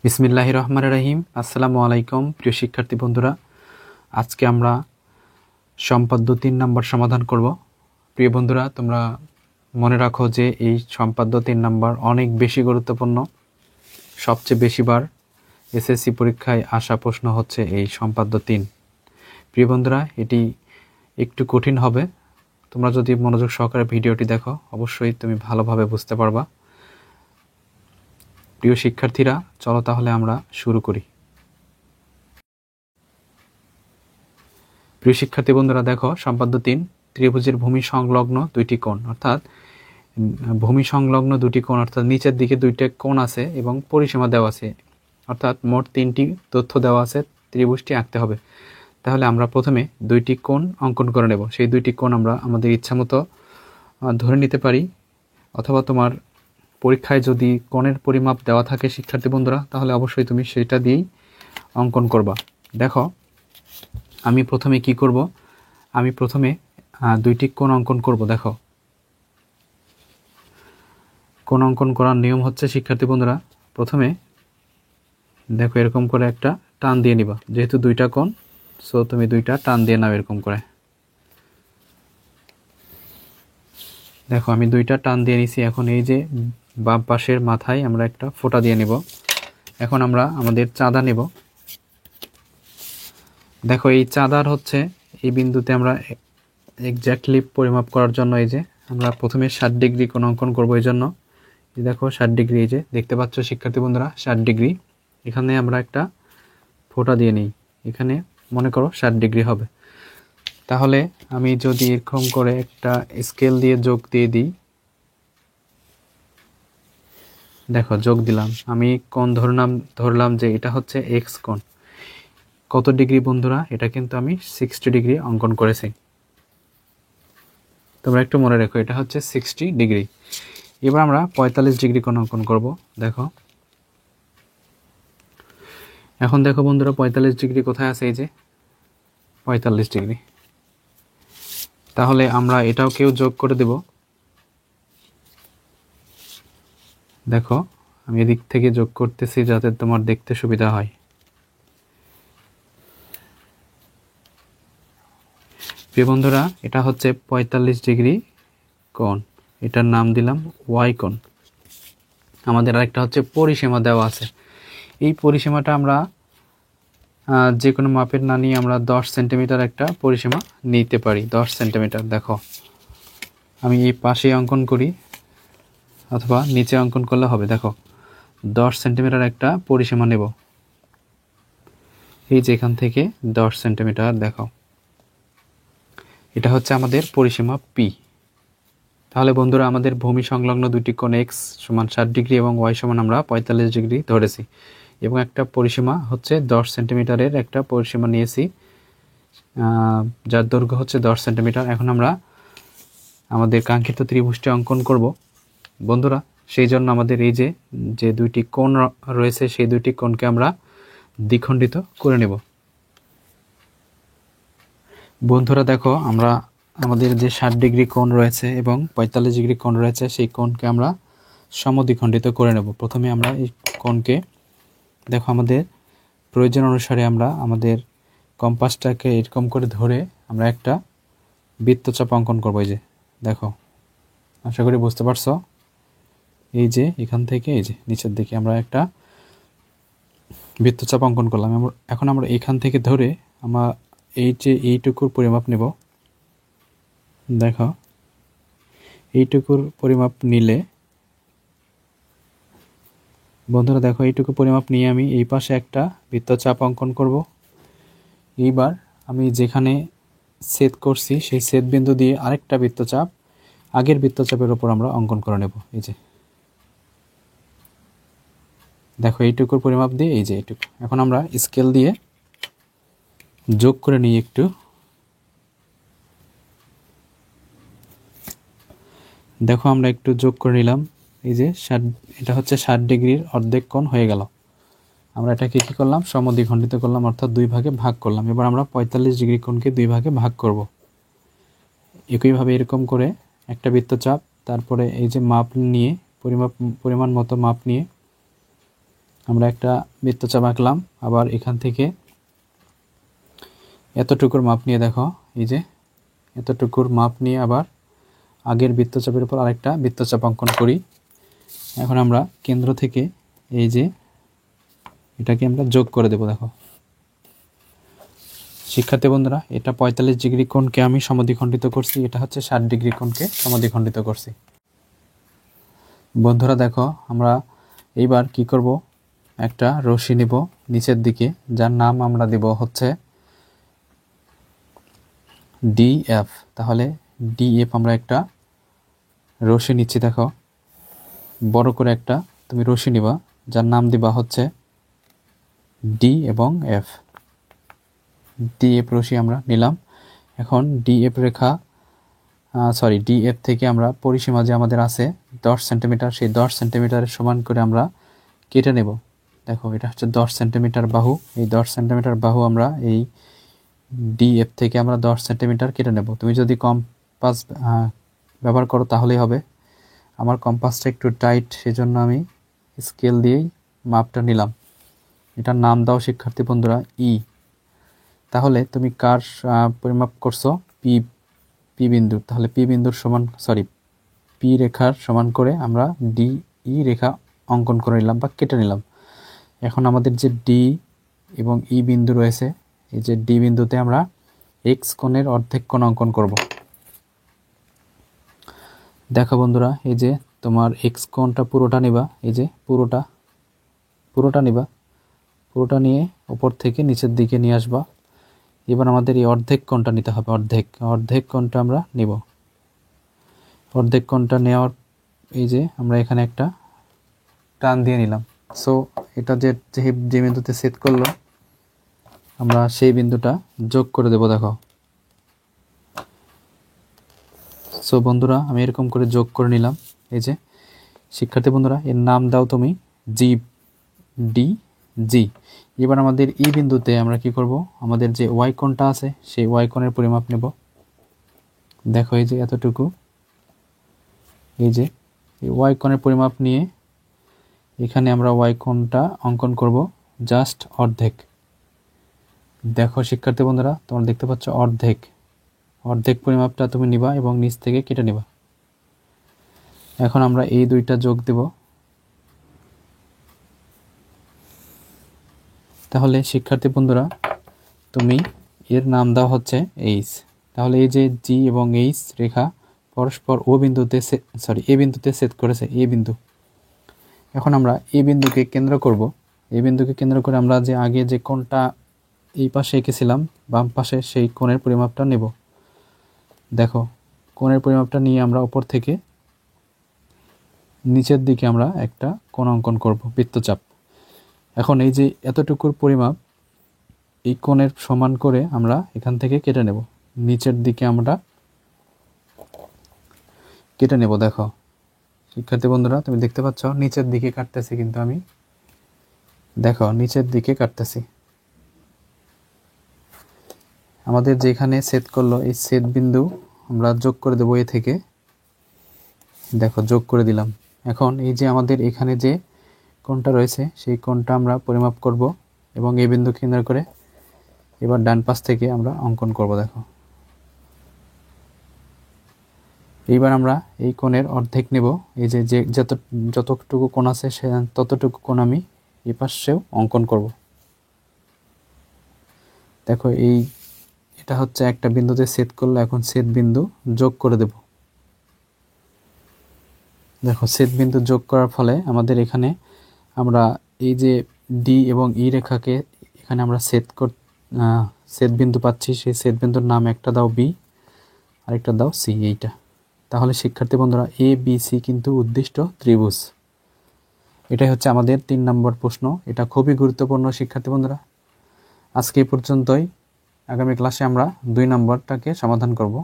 বিসমিল্লাহির রহমানির রহিম। আসসালামু আলাইকুম প্রিয় শিক্ষার্থী বন্ধুরা, আজকে আমরা সম্পাদ্য 3 নম্বর সমাধান করব। প্রিয় বন্ধুরা, তোমরা মনে রাখো যে এই সম্পাদ্য 3 নম্বর অনেক বেশি গুরুত্বপূর্ণ। সবচেয়ে বেশিবার এসএসসি পরীক্ষায় আসা প্রশ্ন হচ্ছে এই সম্পাদ্য 3। প্রিয় বন্ধুরা, এটি একটু কঠিন হবে। তোমরা যদি মনোযোগ সহকারে ভিডিওটি দেখো, অবশ্যই তুমি ভালোভাবে বুঝতে পারবা। প্রিয় শিক্ষার্থীরা, চলো তাহলে আমরা শুরু করি। প্রিয় শিক্ষার্থী বন্ধুরা, দেখো সম্পাদ্য 3, ত্রিভুজের ভূমি সংলগ্ন দুইটি কোণ, অর্থাৎ ভূমি সংলগ্ন দুটি কোণ অর্থাৎ নিচের দিকে দুইটা কোণ আছে এবং পরিসীমা দেওয়া আছে, অর্থাৎ মোট 3টি তথ্য দেওয়া আছে। ত্রিভুজটি আঁকতে হবে। তাহলে আমরা প্রথমে দুইটি কোণ অঙ্কন করে নেব। সেই দুইটি কোণ আমরা আমাদের ইচ্ছামতো ধরে নিতে পারি, অথবা তোমার পরীক্ষায় যদি কোণের পরিমাপ দেওয়া থাকে শিক্ষার্থী বন্ধুরা, তাহলে অবশ্যই তুমি সেটা দিয়েই অঙ্কন করবা। দেখো আমি প্রথমে কি করব, আমি প্রথমে দুইটি কোণ অঙ্কন করব। দেখো কোণ অঙ্কন করার নিয়ম হচ্ছে শিক্ষার্থী বন্ধুরা, প্রথমে দেখো এরকম করে একটা টান দিয়ে নিবা। যেহেতু দুইটা কোণ, সো তুমি দুইটা টান দিয়ে নাও এরকম করে। দেখো আমি দুইটা টান দিয়ে নিছি। এখন এই যে বাম পাশের মাথায় আমরা একটা ফোঁটা দিয়ে নিব। এখন আমরা আমাদের চাঁদা নেব। দেখো এই চাঁদার হচ্ছে এই বিন্দুতে আমরা এক্স্যাক্টলি পরিমাপ করার জন্য এই যে আমরা প্রথমে 60 ডিগ্রি কোণ অঙ্কন করব। এই জন্য দেখো 60 ডিগ্রি, এই যে দেখতে পাচ্ছ শিক্ষার্থী বন্ধুরা 60 ডিগ্রি। এখানে আমরা একটা ফোঁটা দিয়ে নিই। এখানে মনে করো 60 ডিগ্রি হবে। তাহলে আমি যদি এরকম করে একটা স্কেল দিয়ে যোগ দিয়ে দিই, দেখো যোগ দিলাম। আমি কোণ ধরলাম যে এটা হচ্ছে এক্স কোণ। কত ডিগ্রি বন্ধুরা? এটা কিন্তু আমি 60 ডিগ্রি অঙ্কন করেছি। তোমরা একটু মনে রেখো, এটা হচ্ছে 60 ডিগ্রি। এবার আমরা 45 ডিগ্রি কোণ অঙ্কন করব। দেখো এখন দেখো বন্ধুরা 45 ডিগ্রি কোথায় আছে? এই যে 45 ডিগ্রি। তাহলে আমরা এটাও কেউ যোগ করে দেব। দেখো আমি এদিক থেকে যোগ করতেছি যাতে তোমার দেখতে সুবিধা হয়। প্রিয় বন্ধুরা, এটা হচ্ছে 45 ডিগ্রি কোণ। এটার নাম দিলাম ওয়াই কোণ। আমাদের আরেকটা হচ্ছে পরিসীমা দেওয়া আছে। এই পরিসীমাটা আমরা যে কোনো মাপের না নিয়ে আমরা 10 সেন্টিমিটার একটা পরিসীমা নিতে পারি। 10 সেন্টিমিটার। দেখো আমি এই পাশে অঙ্কন করি অথবা নিচে অঙ্কন করলে হবে। দেখো 10 সেন্টিমিটার একটা পরিসীমা নেব। এই যে এখান থেকে 10 সেন্টিমিটার। দেখো এটা হচ্ছে আমাদের পরিসীমা পি। তাহলে বন্ধুরা, আমাদের ভূমি সংলগ্ন দুটি কোণ এক্স সমান 60 ডিগ্রি এবং ওয়াই সমান আমরা 45 ডিগ্রি ধরেছি, এবং একটা পরিসীমা হচ্ছে 10 সেন্টিমিটারের একটা পরিসীমা নিয়েছি, যার দৈর্ঘ্য হচ্ছে 10 সেন্টিমিটার। এখন আমরা আমাদের কাঙ্ক্ষিত ত্রিভুজটি অঙ্কন করব বন্ধুরা। সেই জন্য আমাদের এই যে দুইটি কোণ রয়েছে, সেই দুইটি কোণকে আমরা দ্বিখণ্ডিত করে নেব। বন্ধুরা দেখো, আমরা আমাদের যে 60 ডিগ্রি কোণ রয়েছে এবং 45 ডিগ্রি কোণ রয়েছে, সেই কোণকে আমরা সমদ্বিখণ্ডিত করে নেব। প্রথমে আমরা এই কোণকে, দেখো আমাদের প্রয়োজন অনুসারে আমরা আমাদের কম্পাসটাকে এরকম করে ধরে আমরা একটা বৃত্তচাপ অঙ্কন করবো। এই যে দেখো, আশা করি বুঝতে পারছো। এই যে এখান থেকে এই যে নিচের দিকে আমরা একটা বৃত্তচাপ অঙ্কন করলাম। এখন আমরা এখান থেকে ধরে আমরা এই যে এইটুকুর পরিমাপ নেব। দেখো এইটুকুর পরিমাপ নিলে বন্ধুরা, দেখো এইটুকু পরিমাপ নিয়ে আমি এই পাশে একটা বৃত্তচাপ অঙ্কন করব। এইবার আমি যেখানে ছেদ করছি সেই ছেদ বিন্দু দিয়ে আরেকটা বৃত্তচাপ আগের বৃত্তচাপের উপর আমরা অঙ্কন করে নেব। এই যে দেখো এইটুকুর পরিমাপ দিয়ে এই যে এইটুকু। এখন আমরা স্কেল দিয়ে যোগ করে নিই একটু। দেখো আমরা একটু যোগ করে নিলাম। এই যে এটা হচ্ছে 60 ডিগ্রির অর্ধেক কোণ হয়ে গেল। আমরা এটাকে কি করলাম? সমদ্বিখণ্ডিত করলাম, অর্থাৎ দুই ভাগে ভাগ করলাম। এবার আমরা 45 ডিগ্রি কোণকে দুই ভাগে ভাগ করব। একইভাবে এরকম করে একটা বৃত্তচাপ, তারপরে এই যে মাপ নিয়ে পরিমাণ মতো মাপ নিয়ে আমরা একটা বৃত্তচাপ আঁকলাম। আবার এখান থেকে এতটুকুর মাপ নিয়ে দেখো, এই যে এতটুকুর মাপ নিয়ে আবার আগের বৃত্তচাপের উপর আরেকটা বৃত্তচাপ অঙ্কন করি। এখন আমরা কেন্দ্র থেকে এই যে এটাকে আমরা যোগ করে দেব। দেখো শিক্ষার্থী বন্ধুরা, এটা 45 ডিগ্রি কোণকে আমি সমদ্বিখণ্ডিত করছি, এটা হচ্ছে 60 ডিগ্রি কোণকে সমদ্বিখণ্ডিত করছি। বন্ধুরা দেখো, আমরা এইবার কি করব, একটা রশি নিব নিচের দিকে, যার নাম আমরা দেব হচ্ছে ডিএফ। তাহলে ডিএফ আমরা একটা রশি নিচ্ছি। দেখো বড় করে একটা তুমি রশি নিবা, যার নাম দিবা হচ্ছে ডি এবং এফ। ডিএফ রশি আমরা নিলাম। এখন ডিএফ রেখা ডিএফ থেকে আমরা পরিসীমা যে আমাদের আছে 10 সেন্টিমিটার, সেই 10 সেন্টিমিটারের সমান করে আমরা কেটে নেব। দেখো এটা হচ্ছে 10 সেন্টিমিটার বাহু। এই 10 সেন্টিমিটার বাহু আমরা এই ডিএফ থেকে আমরা 10 সেন্টিমিটার কেটে নেব। তুমি যদি কম্পাস ব্যবহার করো তাহলেই হবে। আমার কম্পাসটা একটু টাইট, সেজন্য আমি স্কেল দিয়েই মাপটা নিলাম। এটার নাম দাও শিক্ষার্থী বন্ধুরা ই। তাহলে তুমি কার পরিমাপ করছো? পি বিন্দু। তাহলে পি বিন্দুর সমান পি রেখার সমান করে আমরা ডি ই রেখা অঙ্কন করে নিলাম বা কেটে নিলাম। এখন আমাদের যে ডি এবং ই বিন্দু রয়েছে, এই যে ডি বিন্দুতে আমরা এক্স কোণের অর্ধেক কোণ অঙ্কন করব। দেখো বন্ধুরা, এই যে তোমার এক্স কোণটা পুরোটা নিবা, এই যে পুরোটা নিবা, পুরোটা নিয়ে উপর থেকে নিচের দিকে নিয়ে আসবা। এবার আমাদের এই অর্ধেক কোণটা নিতে হবে, অর্ধেক কোণটা আমরা নিব। অর্ধেক কোণটা নেওয়ার এই যে আমরা এখানে একটা টান দিয়ে নিলাম। সো এটা যে বিন্দুতে সেট করলো, আমরা সেই বিন্দুটা যোগ করে দেব। দেখো সো বন্ধুরা, আমি এরকম করে যোগ করে নিলাম। এই যে শিক্ষার্থী বন্ধুরা, এর নাম দাও তুমি জি ডি জি। এবার আমাদের ই বিন্দুতে আমরা কি করব, আমাদের যে ওয়াই কোণটা আছে সেই ওয়াই কোণের পরিমাপ নেব। দেখো এই যে এতটুকু, এই যে ওয়াই কোণের পরিমাপ নিয়ে এখানে আমরা ওয়াই কোণটা অঙ্কন করব জাস্ট অর্ধেক। দেখো শিক্ষার্থী বন্ধুরা, তোমরা দেখতে পাচ্ছ অর্ধেক পরিমাপটা তুমি নিবা এবং নিচ থেকে কেটে নিবা। এখন আমরা এই দুইটা যোগ দেব। তাহলে শিক্ষার্থী বন্ধুরা, তুমি এর নাম দাও হচ্ছে এইচ। তাহলে এই যে জি এবং এইচ রেখা পরস্পর এ বিন্দুতে ছেদ করেছে, এ বিন্দু। এখন আমরা এই বিন্দুকে কেন্দ্র করব। এই বিন্দুকে কেন্দ্র করে আমরা যে আগে যে কোণটা এই পাশে এঁকেছিলাম বাম পাশে, সেই কোণের পরিমাপটা নেব। দেখো কোণের পরিমাপটা নিয়ে আমরা উপর থেকে নিচের দিকে আমরা একটা কোণ অঙ্কন করব, বৃত্তচাপ। এখন এই যে এতটুকুর পরিমাপ এই কোণের সমান করে আমরা এখান থেকে কেটে নেব, নিচের দিকে আমরা কেটে নেব। দেখো শিক্ষার্থী বন্ধুরা, তুমি দেখতে পাচ্ছ নিচের দিকে কাটতেছি, কিন্তু আমি দেখো নিচের দিকে কাটতেছি। আমাদের যেখানে ছেদ করলো এই ছেদ বিন্দু আমরা যোগ করে দেবো এ থেকে। দেখো যোগ করে দিলাম। এখন এই যে আমাদের এখানে যে কোণটা রয়েছে সেই কোণটা আমরা পরিমাপ করব এবং এই বিন্দু কেন্দ্র করে এবার ডান পাশ থেকে আমরা অঙ্কন করব। দেখো এইবার আমরা এই কোণের অর্ধেক নেব। এই যে যতটুকু কোণ আছে ততটুকু কোণ আমি এই পাশেও অঙ্কন করব। দেখো এটা হচ্ছে একটা বিন্দুতে ছেদ করলো, এখন ছেদ বিন্দু যোগ করে দেব। দেখো ছেদ বিন্দু যোগ করার ফলে আমাদের এখানে আমরা এই যে ডি এবং ই রেখাকে এখানে আমরা ছেদ বিন্দু পাচ্ছি। সেই ছেদ বিন্দুর নাম একটা দাও বি, আরেকটা দাও সি, এইটা। তাহলে শিক্ষার্থী বন্ধুরা, এ বি সি কিন্তু উদ্দিষ্ট ত্রিভুজ। এটাই হচ্ছে আমাদের 3 নম্বর প্রশ্ন। এটা খুবই গুরুত্বপূর্ণ শিক্ষার্থী বন্ধুরা। আজকে এই পর্যন্তই। আগামী ক্লাসে আমরা 2 নম্বরটাকে সমাধান করব।